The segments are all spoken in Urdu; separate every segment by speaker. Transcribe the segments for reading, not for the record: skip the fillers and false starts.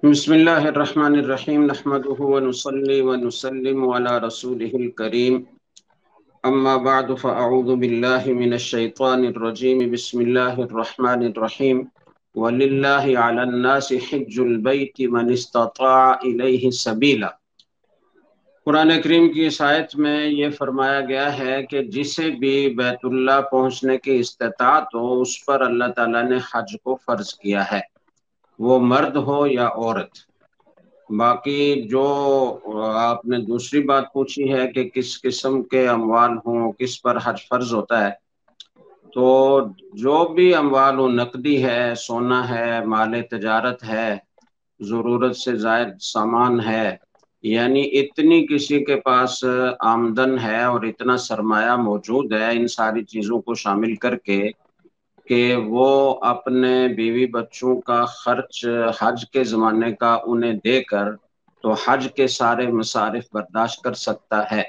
Speaker 1: بسم اللہ الرحمن الرحیم نحمده ونصلی ونسلم علی رسوله الکریم اما بعد فاعوذ باللہ من الشیطان الرجیم بسم اللہ الرحمن الرحیم وللہ علی الناس حج البیت من استطاع الیہ سبیلا۔ قرآن کریم کی اس آیت میں یہ فرمایا گیا ہے کہ جسے بھی بیت اللہ پہنچنے کی استطاعت ہو اس پر اللہ تعالیٰ نے حج کو فرض کیا ہے، وہ مرد ہو یا عورت۔ باقی جو آپ نے دوسری بات پوچھی ہے کہ کس قسم کے اموال ہوں، کس پر حج فرض ہوتا ہے، تو جو بھی اموال ہوں، نقدی ہے، سونا ہے، مال تجارت ہے، ضرورت سے زائد سامان ہے، یعنی اتنی کسی کے پاس آمدن ہے اور اتنا سرمایہ موجود ہے، ان ساری چیزوں کو شامل کر کے کہ وہ اپنے بیوی بچوں کا خرچ حج کے زمانے کا انہیں دے کر تو حج کے سارے مصارف برداشت کر سکتا ہے،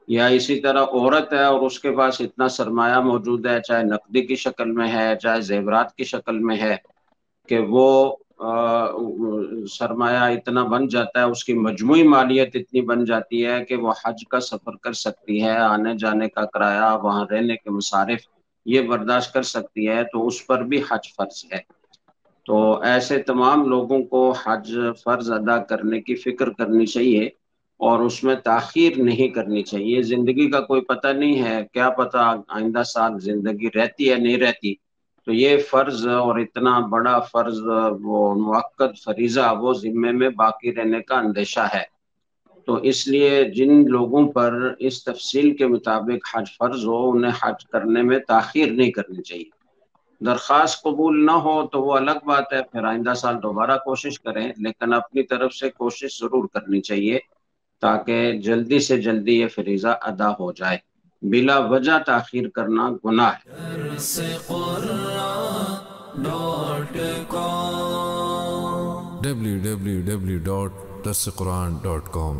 Speaker 1: یا اسی طرح عورت ہے اور اس کے پاس اتنا سرمایہ موجود ہے، چاہے نقدی کی شکل میں ہے چاہے زیورات کی شکل میں ہے، کہ وہ سرمایہ اتنا بن جاتا ہے، اس کی مجموعی مالیت اتنی بن جاتی ہے کہ وہ حج کا سفر کر سکتی ہے، آنے جانے کا کرایہ، وہاں رہنے کے مصارف یہ برداشت کر سکتی ہے، تو اس پر بھی حج فرض ہے۔ تو ایسے تمام لوگوں کو حج فرض ادا کرنے کی فکر کرنی چاہیے اور اس میں تاخیر نہیں کرنی چاہیے۔ زندگی کا کوئی پتہ نہیں ہے، کیا پتہ آئندہ سال زندگی رہتی ہے نہیں رہتی، تو یہ فرض اور اتنا بڑا فرض، وہ مؤکد فریضہ، وہ ذمے میں باقی رہنے کا اندیشہ ہے۔ تو اس لیے جن لوگوں پر اس تفصیل کے مطابق حج فرض ہو انہیں حج کرنے میں تاخیر نہیں کرنی چاہیے۔ درخواست قبول نہ ہو تو وہ الگ بات ہے، پھر آئندہ سال دوبارہ کوشش کریں، لیکن اپنی طرف سے کوشش ضرور کرنی چاہیے تاکہ جلدی سے جلدی یہ فریضہ ادا ہو جائے۔ بلا وجہ تاخیر کرنا گناہ ہے۔
Speaker 2: www.darsequran.com